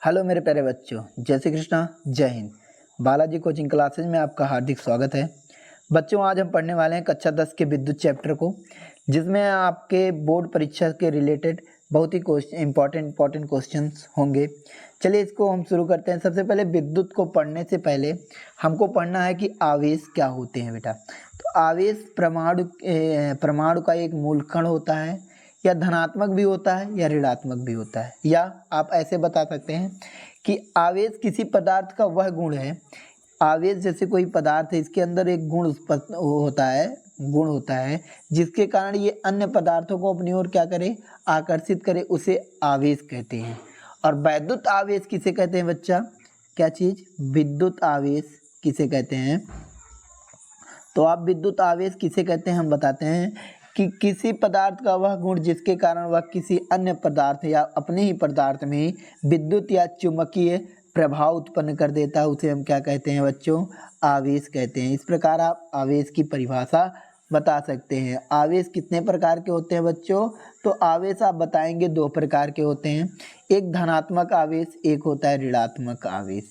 Hello मेरे प्यारे बच्चों, जय श्री कृष्णा, जय हिंद। बालाजी कोचिंग क्लासेज में आपका हार्दिक स्वागत है। बच्चों, आज हम पढ़ने वाले हैं कक्षा 10 के विद्युत चैप्टर को, जिसमें आपके बोर्ड परीक्षा के रिलेटेड बहुत ही इंपॉर्टेंट क्वेश्चंस होंगे। चलिए इसको हम शुरू करते हैं। सबसे पहले विद्युत को पढ़ने से पहले हमको पढ़ना है कि आवेश क्या होते हैं बेटा। तो आवेश परमाणु का एक मूलकण होता है, या धनात्मक भी होता है या ऋणात्मक भी होता है। या आप ऐसे बता सकते हैं कि आवेश किसी पदार्थ का वह गुण है। आवेश जैसे कोई पदार्थ है, इसके अंदर एक गुण होता है जिसके कारण ये अन्य पदार्थों को अपनी ओर क्या करे, आकर्षित करे, उसे आवेश कहते हैं। और वैद्युत आवेश किसे कहते हैं बच्चा? क्या चीज़? विद्युत आवेश किसे कहते हैं? तो आप विद्युत आवेश किसे कहते हैं हम बताते हैं कि किसी पदार्थ का वह गुण जिसके कारण वह किसी अन्य पदार्थ या अपने ही पदार्थ में विद्युत या चुंबकीय प्रभाव उत्पन्न कर देता है, उसे हम क्या कहते हैं बच्चों? आवेश कहते हैं। इस प्रकार आप आवेश की परिभाषा बता सकते हैं। आवेश कितने प्रकार के होते हैं बच्चों? तो आवेश आप बताएंगे दो प्रकार के होते हैं, एक धनात्मक आवेश, एक होता है ऋणात्मक आवेश।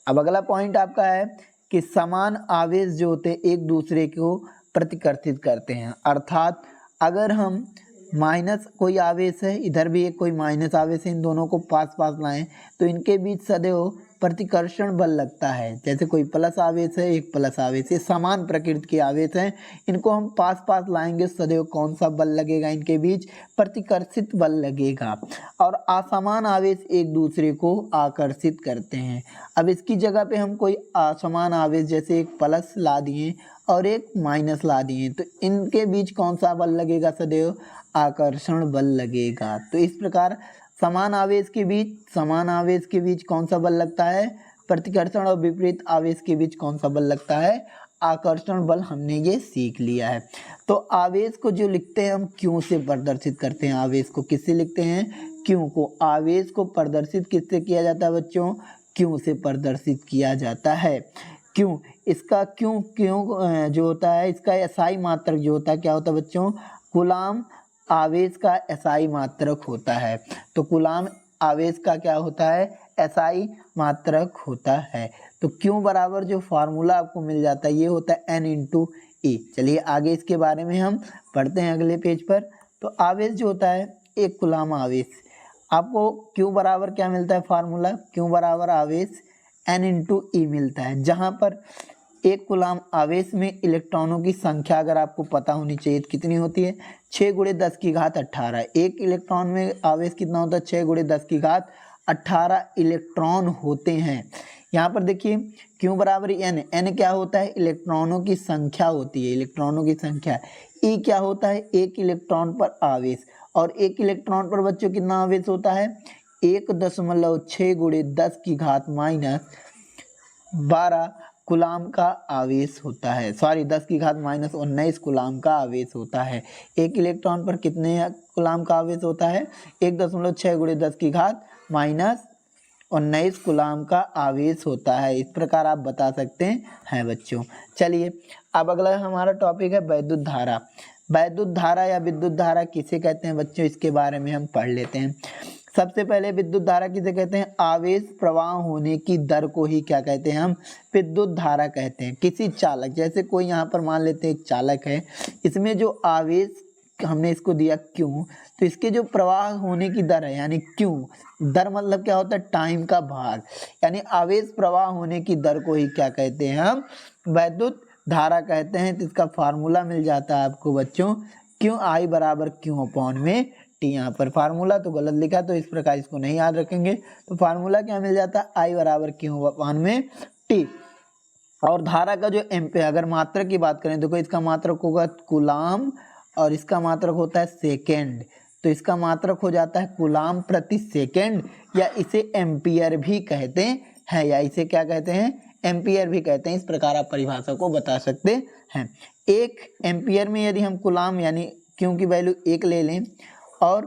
अब अगला पॉइंट आपका है कि समान आवेश जो होते हैं एक दूसरे को प्रतिकर्षित करते हैं। अर्थात अगर हम माइनस कोई आवेश है, इधर भी एक कोई माइनस आवेश है, इन दोनों को पास पास लाएं तो इनके बीच सदैव प्रतिकर्षण बल लगता है। जैसे कोई प्लस आवेश है, एक प्लस आवेश, ये समान प्रकृति के आवेश हैं, इनको हम पास पास लाएंगे सदैव कौन सा बल लगेगा? इनके बीच प्रतिकर्षित बल लगेगा। और असमान आवेश एक दूसरे को आकर्षित करते हैं। अब इसकी जगह पे हम कोई असमान आवेश जैसे एक प्लस ला दिए और एक माइनस ला दिए, तो इनके बीच कौन सा बल लगेगा? सदैव आकर्षण बल लगेगा। तो इस प्रकार समान आवेश के बीच कौन सा बल लगता है? प्रतिकर्षण। और विपरीत आवेश के बीच कौन सा बल लगता है? आकर्षण बल। हमने ये सीख लिया है। तो आवेश को जो लिखते हैं हम क्यू से प्रदर्शित करते हैं। आवेश को किससे लिखते हैं? क्यू को। आवेश को प्रदर्शित किससे किया जाता है बच्चों? क्यू से प्रदर्शित किया जाता है। क्यों? इसका क्यों जो होता है, इसका एसआई मात्रक जो होता है, क्या होता है बच्चों? कूलाम आवेश का एसआई मात्रक होता है। तो कूलाम आवेश का क्या होता है? एसआई मात्रक होता है। तो क्यों बराबर जो फार्मूला आपको मिल जाता है ये होता है N × E। चलिए आगे इसके बारे में हम पढ़ते हैं अगले पेज पर। तो आवेश जो होता है एक कूलाम आवेश, आपको क्यों बराबर क्या मिलता है? फार्मूला क्यों बराबर आवेश N × E मिलता है, जहाँ पर एक कूलाम आवेश में इलेक्ट्रॉनों की संख्या अगर आपको पता होनी चाहिए तो कितनी होती है? 6 × 10⁻18। एक इलेक्ट्रॉन में आवेश कितना होता है? 6 × 10⁻18 इलेक्ट्रॉन होते हैं। यहाँ पर देखिए क्यों बराबर N क्या होता है? इलेक्ट्रॉनों की संख्या होती है, इलेक्ट्रॉनों की संख्या। E क्या होता है? एक इलेक्ट्रॉन पर आवेश। और एक इलेक्ट्रॉन पर बच्चों कितना आवेश होता है? 1.6 × 10⁻12 कूलाम का आवेश होता है। 10⁻−19 कूलाम का आवेश होता है। एक इलेक्ट्रॉन पर कितने कूलाम का आवेश होता है? 1.6 × 10⁻−19 कूलाम का आवेश होता है। इस प्रकार आप बता सकते हैं बच्चों। चलिए अब अगला हमारा टॉपिक है वैद्युत धारा। वैद्युत धारा या विद्युत धारा किसे कहते हैं बच्चों? इसके बारे में हम पढ़ लेते हैं। सबसे पहले विद्युत धारा किसे कहते हैं? आवेश प्रवाह होने की दर को ही क्या कहते हैं? हम विद्युत धारा कहते हैं। किसी चालक, जैसे कोई यहाँ पर मान लेते हैं एक चालक है, इसमें जो आवेश हमने इसको दिया क्यों, तो इसके जो प्रवाह होने की दर है, यानी क्यों दर मतलब क्या होता है? टाइम का भाग, यानी आवेश प्रवाह होने की दर को ही क्या कहते हैं? हम वैद्युत धारा कहते हैं। तो इसका फार्मूला मिल जाता है आपको बच्चों, क्यों I बराबर Q/में टी। यहाँ पर फार्मूला तो गलत लिखा, तो इस प्रकार इसको नहीं याद रखेंगे। तो फार्मूला क्या मिल जाता है? I बराबर Q/में टी। और धारा का जो एम्पेयर, अगर मात्रक की बात करें तो इसका मात्रक होगा कूलाम और इसका मात्रक होता है सेकेंड। तो इसका मात्रक हो जाता है कूलाम प्रति सेकेंड, या इसे एम्पियर भी कहते हैं, या इसे क्या कहते हैं? एम्पियर भी कहते हैं। इस प्रकार आप परिभाषा को बता सकते हैं। 1 एम्पियर में यदि हम कूलाम यानी क्यों की वैल्यू 1 ले लें और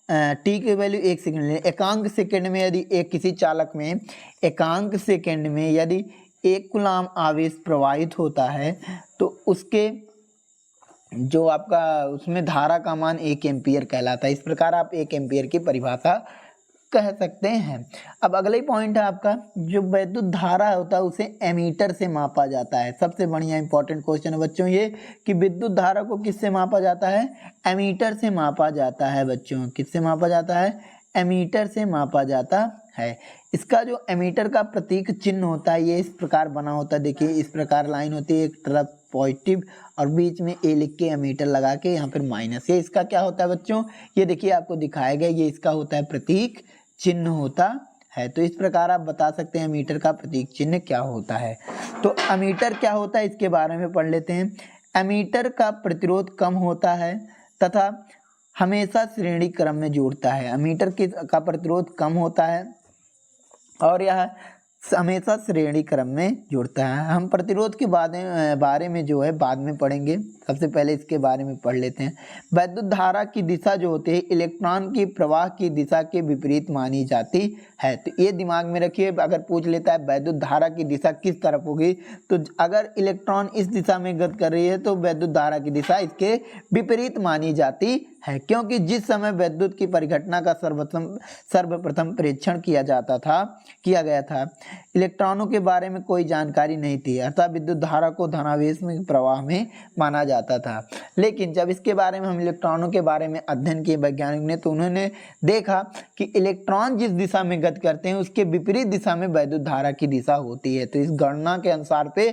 टी की वैल्यू 1 सेकेंड लें, एकांक सेकेंड में यदि एक किसी चालक में एकांक सेकेंड में यदि 1 कूलाम आवेश प्रवाहित होता है तो उसके जो आपका उसमें धारा का मान 1 एम्पियर कहलाता है। इस प्रकार आप 1 एम्पियर की परिभाषा कह सकते हैं। अब अगला ही पॉइंट है आपका, जो वैद्युत धारा होता है उसे एमीटर से मापा जाता है। सबसे बढ़िया इंपॉर्टेंट क्वेश्चन है बच्चों ये, कि विद्युत धारा को किससे मापा जाता है? एमीटर से मापा जाता है बच्चों। किससे मापा जाता है? एमीटर से मापा जाता है। इसका जो एमीटर का प्रतीक चिन्ह होता है ये इस प्रकार बना होता है। देखिए इस प्रकार लाइन होती है, एक तरफ पॉजिटिव और बीच में ए लिख के एमीटर लगा के यहाँ पर माइनस। ये इसका क्या होता है बच्चों? ये देखिए आपको दिखाया गया, ये इसका होता है प्रतीक चिन्ह होता है। तो इस प्रकार आप बता सकते हैं एमीटर का प्रतीक चिन्ह क्या होता है। तो एमीटर क्या होता है इसके बारे में पढ़ लेते हैं। एमीटर का प्रतिरोध कम होता है तथा हमेशा श्रेणी क्रम में जोड़ता है। एमीटर का प्रतिरोध कम होता है और यह हमेशा श्रेणी क्रम में जुड़ता है। हम प्रतिरोध के बारे में जो है बाद में पढ़ेंगे, सबसे पहले इसके बारे में पढ़ लेते हैं। वैद्युत धारा की दिशा जो होती है इलेक्ट्रॉन की प्रवाह की दिशा के विपरीत मानी जाती है। तो ये दिमाग में रखिए, अगर पूछ लेता है वैद्युत धारा की दिशा किस तरफ होगी, तो अगर इलेक्ट्रॉन इस दिशा में गति कर रही है तो वैद्युत धारा की दिशा इसके विपरीत मानी जाती है, क्योंकि जिस समय विद्युत की परिघटना का सर्वप्रथम परीक्षण किया गया था इलेक्ट्रॉनों के बारे में कोई जानकारी नहीं थी, अर्थात विद्युत धारा को धनावेश में प्रवाह में माना जाता था। लेकिन जब इसके बारे में हम इलेक्ट्रॉनों के बारे में अध्ययन किए वैज्ञानिक ने, तो उन्होंने देखा कि इलेक्ट्रॉन जिस दिशा में गति करते हैं उसके विपरीत दिशा में वैद्युत धारा की दिशा होती है। तो इस गणना के अनुसार पे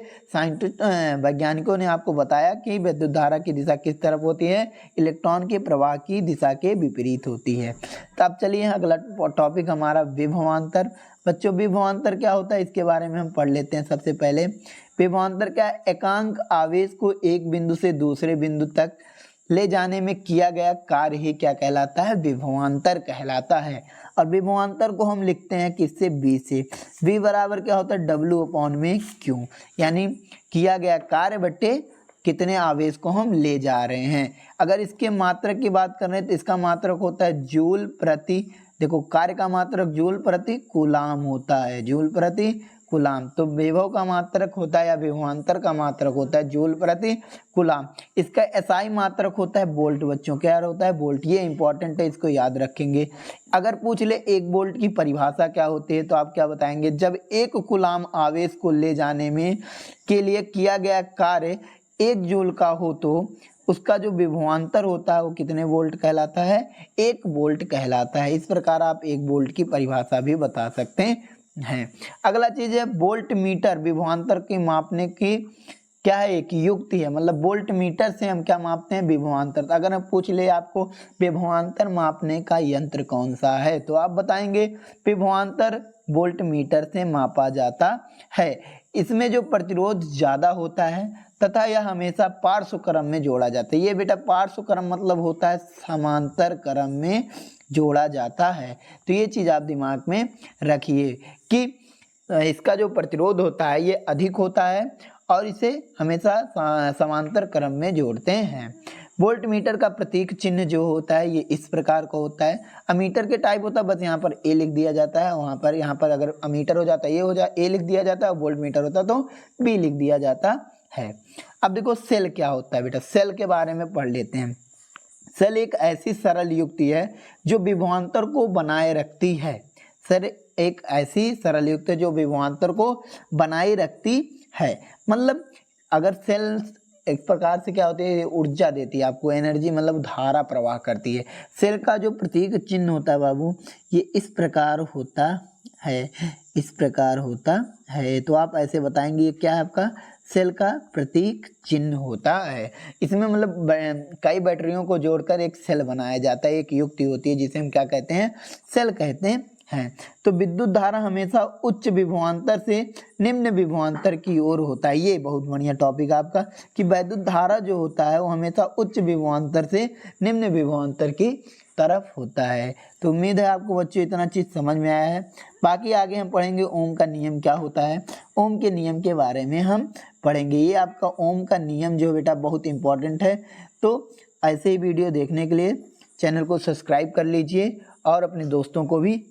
वैज्ञानिकों ने आपको बताया कि वैद्युत धारा की दिशा किस तरफ होती है, इलेक्ट्रॉन के प्रवाह की दिशा के विपरीत होती है। तो अब चलिए अगला टॉपिक हमारा विभवांतर। बच्चों विभवांतर क्या होता है इसके बारे में हम पढ़ लेते हैं। सबसे पहले विभवांतर क्या है? एकांक आवेश को एक बिंदु से दूसरे बिंदु तक ले जाने में किया गया कार्य ही क्या कहलाता है? विभवांतर कहलाता है। और विभवांतर को हम लिखते हैं किससे? V से। V बराबर क्या होता है? W/Q, यानी किया गया कार्य बट्टे कितने आवेश को हम ले जा रहे हैं। अगर इसके मात्रक की बात कर रहे हैं तो इसका मात्रक होता है जूल प्रति, देखो कार्य का मात्रक जूल प्रति कूलाम होता है, जूल प्रति कूलाम। तो विभव का मात्रक होता है या विभवांतर का मात्रक होता है जूल प्रति कूलाम। इसका एसआई मात्रक होता है वोल्ट। बच्चों क्या होता है? वोल्ट। ये इंपॉर्टेंट है, इसको याद रखेंगे। अगर पूछ ले 1 वोल्ट की परिभाषा क्या होती है तो आप क्या बताएंगे? जब 1 कूलाम आवेश को ले जाने में के लिए किया गया कार्य 1 जूल का हो तो उसका जो विभवांतर होता है वो कितने वोल्ट कहलाता है? 1 वोल्ट कहलाता है। इस प्रकार आप 1 वोल्ट की परिभाषा भी बता सकते हैं। अगला चीज है वोल्ट मीटर। विभवांतर के मापने की क्या है? एक युक्ति है, मतलब वोल्ट मीटर से हम क्या मापते हैं? विभवांतर। तो अगर हम पूछ ले आपको विभवांतर मापने का यंत्र कौन सा है तो आप बताएंगे विभवांतर वोल्ट मीटर से मापा जाता है। इसमें जो प्रतिरोध ज्यादा होता है तथा यह हमेशा पार्श्व क्रम में जोड़ा जाता है। ये बेटा पार्श्व क्रम मतलब होता है समांतर क्रम में जोड़ा जाता है। तो ये चीज आप दिमाग में रखिए कि इसका जो प्रतिरोध होता है ये अधिक होता है और इसे हमेशा समांतर क्रम में जोड़ते हैं। वोल्ट मीटर का प्रतीक चिन्ह जो होता है ये इस प्रकार का होता है। अमीटर के टाइप होता है, बस यहाँ पर ए लिख दिया जाता है, वहाँ पर यहाँ पर अगर अमीटर हो जाता है ये हो जाए ए लिख दिया जाता है, वोल्ट मीटर होता है तो बी लिख दिया जाता है। अब देखो सेल क्या होता है बेटा, सेल के बारे में पढ़ लेते हैं। सेल एक ऐसी सरल युक्ति है जो विभवांतर को बनाए रखती है। सर एक ऐसी सरल युक्ति है जो विभवांतर को बनाए रखती है। मतलब अगर सेल एक प्रकार से क्या होती है, ऊर्जा देती है आपको, एनर्जी, मतलब धारा प्रवाह करती है। सेल का जो प्रतीक चिन्ह होता है बाबू ये इस प्रकार होता है, इस प्रकार होता है। तो आप ऐसे बताएंगे ये क्या है आपका? सेल का प्रतीक चिन्ह होता है। इसमें मतलब कई बैटरियों को जोड़कर एक सेल बनाया जाता है, एक युक्ति होती है जिसे हम क्या कहते हैं? सेल कहते हैं। तो विद्युत धारा हमेशा उच्च विभवांतर से निम्न विभवांतर की ओर होता है। ये बहुत बढ़िया टॉपिक आपका कि विद्युत धारा जो होता है वो हमेशा उच्च विभवांतर से निम्न विभवांतर की तरफ होता है। तो उम्मीद है आपको बच्चों इतना चीज समझ में आया है। बाकी आगे हम पढ़ेंगे ओम का नियम क्या होता है, ओम के नियम के बारे में हम पढ़ेंगे। ये आपका ओम का नियम जो बेटा बहुत इंपॉर्टेंट है। तो ऐसे ही वीडियो देखने के लिए चैनल को सब्सक्राइब कर लीजिए और अपने दोस्तों को भी